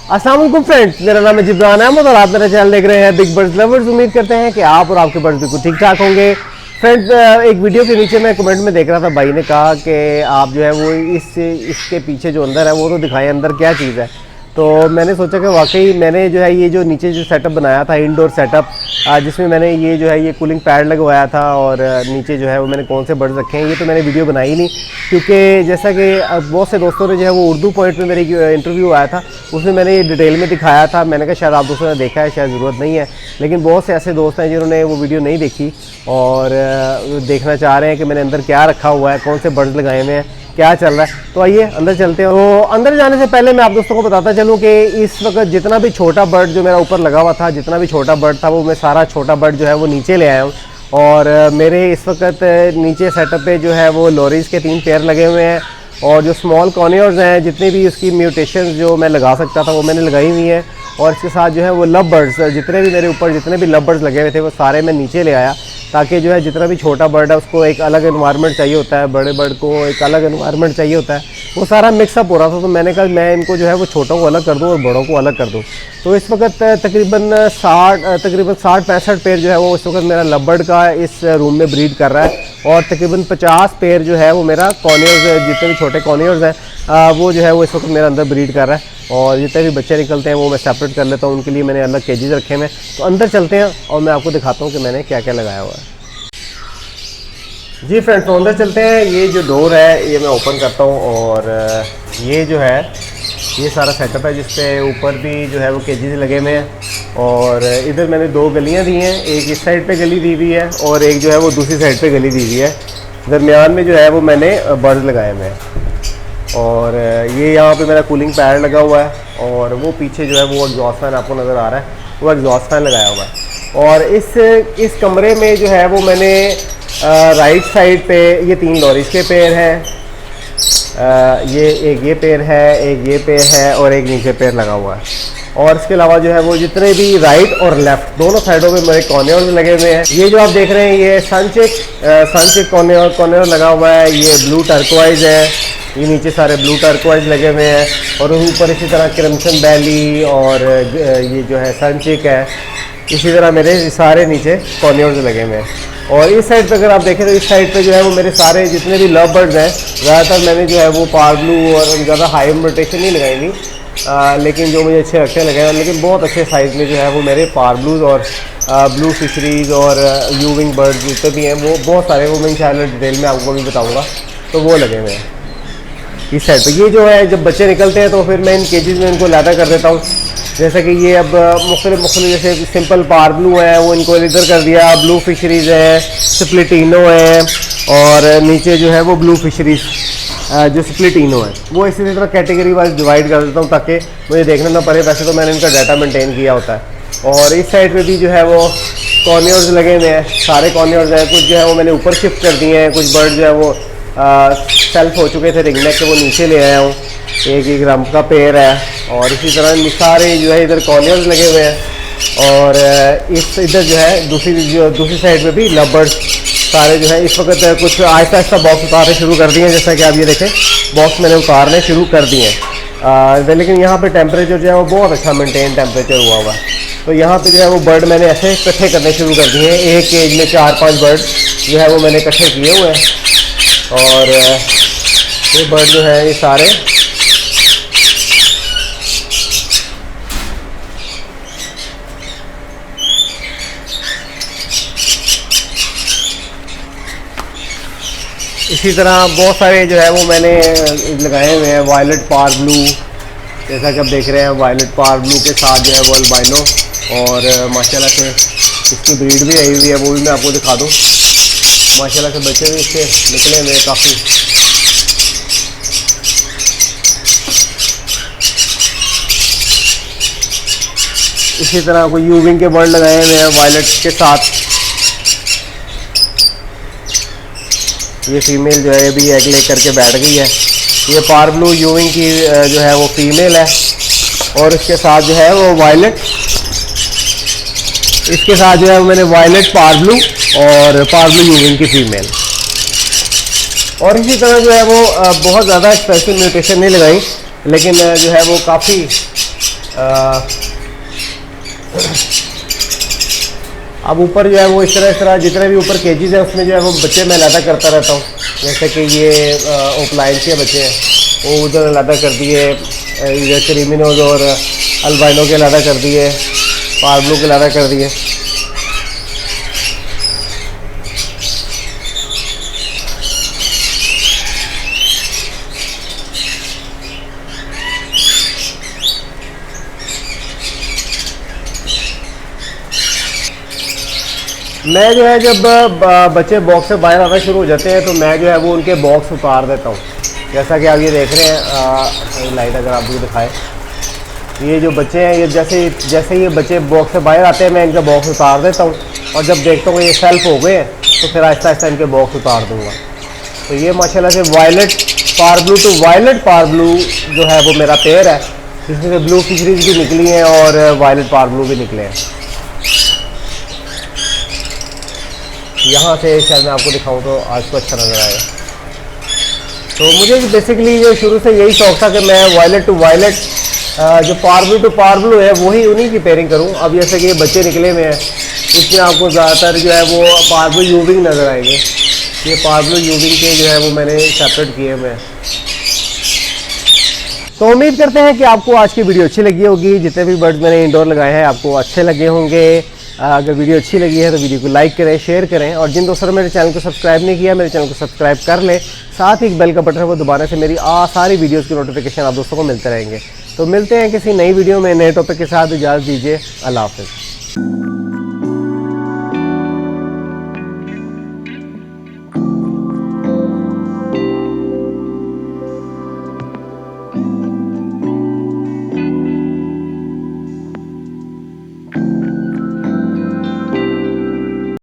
अस्सलाम वालेकुम फ्रेंड्स, मेरा नाम है जिब्रान अहमद और आप मेरा चैनल देख रहे हैं बिग बर्ड्स लवर्स। उम्मीद करते हैं कि आप और आपके बर्ड्स बिल्कुल ठीक ठाक होंगे। फ्रेंड्स, एक वीडियो के नीचे मैं कमेंट में देख रहा था, भाई ने कहा कि आप जो है वो इसके पीछे जो अंदर है वो तो दिखाएं, अंदर क्या चीज़ है। तो मैंने सोचा कि वाकई मैंने जो है ये जो नीचे जो सेटअप बनाया था, इंडोर सेटअप, जिसमें मैंने ये जो है ये कूलिंग पैड लगवाया था और नीचे जो है वो मैंने कौन से बर्ड्स रखे हैं, ये तो मैंने वीडियो बनाई नहीं, क्योंकि जैसा कि बहुत से दोस्तों ने जो है वो उर्दू पॉइंट में मेरी इंटरव्यू आया था, उसमें मैंने ये डिटेल में दिखाया था। मैंने कहा शायद आप दोस्तों ने देखा है, शायद ज़रूरत नहीं है, लेकिन बहुत से ऐसे दोस्त हैं जिन्होंने वो वीडियो नहीं देखी और देखना चाह रहे हैं कि मैंने अंदर क्या रखा हुआ है, कौन से बर्ड्स लगाए हुए हैं, क्या चल रहा है। तो आइए अंदर चलते हैं। तो अंदर जाने से पहले मैं आप दोस्तों को बताता चलूँ कि इस वक्त जितना भी छोटा बर्ड जो मेरा ऊपर लगा हुआ था, जितना भी छोटा बर्ड था, वो मैं सारा छोटा बर्ड जो है वो नीचे ले आया हूँ। और मेरे इस वक्त नीचे सेटअप पे जो है वो लॉरीज़ के 3 पेयर लगे हुए हैं और जो स्मॉल कॉर्नियर्स हैं, जितनी भी उसकी म्यूटेशन जो मैं लगा सकता था वो मैंने लगाई हुई हैं। और इसके साथ जो है वो लव बर्ड्स, जितने भी मेरे ऊपर जितने भी लव बर्ड्स लगे हुए थे वो सारे मैं नीचे ले आया, ताकि जो है जितना भी छोटा बर्ड है उसको एक अलग एनवायरनमेंट चाहिए होता है, बड़े बर्ड को एक अलग एनवायरनमैंट चाहिए होता है, वो सारा मिक्सअप हो रहा था। तो मैंने कहा मैं इनको जो है वो छोटों को अलग कर दूँ और बड़ों को अलग कर दूँ। तो इस वक्त तकरीबन 60-65 पेयर जो है वो इस वक्त मेरा लव बर्ड का इस रूम में ब्रीड कर रहा है और तकरीबन 50 पेयर जो है वो मेरा कॉर्नियर्स, जितने भी छोटे कॉर्नियर्स हैं वो जो है वो इस वक्त मेरा अंदर ब्रीड कर रहा है। और जितने भी बच्चे निकलते हैं वो मैं सेपरेट कर लेता हूँ, उनके लिए मैंने अलग केजेस रखे हैं। तो अंदर चलते हैं और मैं आपको दिखाता हूँ कि मैंने क्या क्या लगाया हुआ है। जी फ्रेंड्स, तो अंदर चलते हैं। ये जो डोर है ये मैं ओपन करता हूँ और ये जो है ये सारा सेटअप है, जिसपे ऊपर भी जो है वो केजेस लगे हुए हैं और इधर मैंने 2 गलियाँ दी हैं, एक इस साइड पे गली दी हुई है और एक जो है वो दूसरी साइड पे गली दी हुई है। दरमियान में जो है वो मैंने बर्ड्स लगाए हुए हैं और ये यहाँ पे मेरा कूलिंग पैड लगा हुआ है और वो पीछे जो है वो एग्जॉस्ट फैन आपको नज़र आ रहा है, वो एग्जॉस्ट फैन लगाया हुआ है। और इस कमरे में जो है वो मैंने राइट साइड पे ये 3 लॉरीज़ के पेयर हैं, ये पेयर है, एक ये पेयर है और एक नीचे पेयर लगा हुआ है। और इसके अलावा जो है वो जितने भी राइट और लेफ्ट दोनों साइडों में मेरे कॉर्नियर्स लगे हुए हैं। ये जो आप देख रहे हैं ये सनचेक कॉर्नियर लगा हुआ है, ये ब्लू टर्कोइज है, ये नीचे सारे ब्लू टर्कोइज लगे हुए हैं और ऊपर इसी तरह क्रिम्सन बैली और ये जो है सनचेक है, इसी तरह मेरे सारे नीचे कॉर्नियर्स लगे हुए हैं। और इस साइड पे अगर आप देखें तो इस साइड पे जो है वो मेरे सारे जितने भी लव बर्ड्स हैं, ज़्यादातर मैंने जो है वो पार ब्लू और ज़्यादा हाई म्यूटेशन नहीं लगाई थी, लेकिन जो मुझे अच्छे लगते लगे हैं, लेकिन बहुत अच्छे साइज़ में जो है वो मेरे पार ब्लूज़ और ब्लू फिशरीज़ और यूविंग बर्ड्स जितने भी हैं वो बहुत सारे, वो मैं इंशाल्लाह डिटेल में आपको भी बताऊँगा, तो वो लगे हुए हैं इस साइड पे। ये जो है जब बच्चे निकलते हैं तो फिर मैं इन केजेस में इनको लादा कर देता हूँ, जैसे कि ये अब मुख्तलिफ जैसे सिंपल पार ब्लू है वो इनको इधर कर दिया, ब्लू फिशरीज़ है, स्प्लिटिनो है और नीचे जो है वो ब्लू फिशरीज़ जो स्प्लिटिनो है वो इसी तरह कैटेगरी वाइज डिवाइड कर देता हूँ ताकि मुझे देखना ना पड़े। वैसे तो मैंने इनका डाटा मेंटेन किया होता है। और इस साइड पे भी जो है वो कॉर्नियर्स लगे हुए हैं, सारे कॉर्नियर्स हैं, कुछ जो है वो मैंने ऊपर शिफ्ट कर दिए हैं, कुछ बर्ड जो है वो सेल्फ हो चुके थे रिंगनेक के, वो नीचे ले आया हूँ। एक रंप का पेयर है और इसी तरह सारे जो है इधर कॉर्नियर्स लगे हुए हैं और इस इधर जो है दूसरी साइड में भी लव बर्ड्स सारे जो है इस वक्त कुछ आहिस्ता आहिस्ता बॉक्स उतारने शुरू कर दिए हैं, जैसा कि आप ये देखें बॉक्स मैंने उतारने शुरू कर दिए हैं। लेकिन यहाँ पे टेम्परेचर जो है वो बहुत अच्छा मेंटेन टेम्परेचर हुआ है। तो यहाँ पे जो है वो बर्ड मैंने ऐसे इकट्ठे करने शुरू कर दिए हैं, एक केज में 4-5 बर्ड जो है वो मैंने इकट्ठे किए हुए हैं और ये बर्ड जो है ये सारे इसी तरह बहुत सारे जो है वो मैंने लगाए हुए हैं। वायलेट पार ब्लू, जैसा कि आप देख रहे हैं, वायलेट पार ब्लू के साथ जो है वो अल्बाइनो और माशाल्लाह से इसकी ब्रीड भी आई हुई है, वो भी मैं आपको दिखा दूँ। माशाल्लाह से बच्चे भी इससे निकले हुए काफ़ी। इसी तरह कोई यूविंग के बर्ड लगाए हुए हैं वायलेट के साथ। ये फीमेल जो है अभी एग ले करके बैठ गई है। ये पार ब्लू यूविंग की जो है वो फीमेल है और इसके साथ जो है वो वायलेट, इसके साथ जो है वो मैंने वायलेट पार ब्लू और पार ब्लू यूविंग की फीमेल। और इसी तरह जो है वो बहुत ज़्यादा स्पेशल म्यूटेशन नहीं लगाई, लेकिन जो है वो काफ़ी अब ऊपर जो है वो इस तरह जितने भी ऊपर केजीज है उसमें जो है वो बच्चे मैं अलहदा करता रहता हूँ। जैसे कि ये ओपलाइन के बच्चे हैं वो उधर अलहदा कर दिए, इधर क्रीमिनोज और अल्बाइनो के अलहदा कर दिए, पार्बलू के अलहदा कर दिए। मैं जो है जब बच्चे बॉक्स से बाहर आना शुरू हो जाते हैं तो मैं जो है वो उनके बॉक्स उतार देता हूँ। जैसा कि आप ये देख रहे हैं, लाइट अगर आपको दिखाए, ये जो बच्चे हैं ये जैसे ये बच्चे बॉक्स से बाहर आते हैं मैं इनका बॉक्स उतार देता हूँ, और जब देखता हूँ ये सेल्फ हो गए हैं तो फिर आहिस्ता आहिस्ता इनके बॉक्स उतार दूँगा। तो ये माशाल्लाह से वायलेट पार्बलू टू वायलेट पार्बलू जो है वो मेरा पेयर है, जिसमें से ब्लू फिशरीज भी निकली हैं और वायलेट पार्बलू भी निकले हैं। यहाँ से शायद मैं आपको दिखाऊं तो आज तो अच्छा नज़र आएगा। तो मुझे बेसिकली जो शुरू से यही शौक था कि मैं वायलेट टू वायलेट जो पार्बलू टू पार्बलू है वही उन्हीं की पेयरिंग करूं। अब जैसे कि ये बच्चे निकले हुए हैं इसमें आपको ज़्यादातर जो है वो पार्बलू यूविंग नज़र आएंगे। ये पार्बलू यूविंग के जो है वो मैंने सेपरेट किए हुए हैं। तो उम्मीद करते हैं कि आपको आज की वीडियो अच्छी लगी होगी। जितने भी बर्ड्स मैंने इंडोर लगाए हैं आपको अच्छे लगे होंगे। अगर वीडियो अच्छी लगी है तो वीडियो को लाइक करें, शेयर करें, और जिन दोस्तों ने मेरे चैनल को सब्सक्राइब नहीं किया मेरे चैनल को सब्सक्राइब कर लें। साथ ही एक बेल का बटन है वो दबाने से मेरी सारी वीडियोस की नोटिफिकेशन आप दोस्तों को मिलते रहेंगे। तो मिलते हैं किसी नई वीडियो में नए टॉपिक के साथ। इजाज़त दीजिए, अल्लाह हाफ़िज़।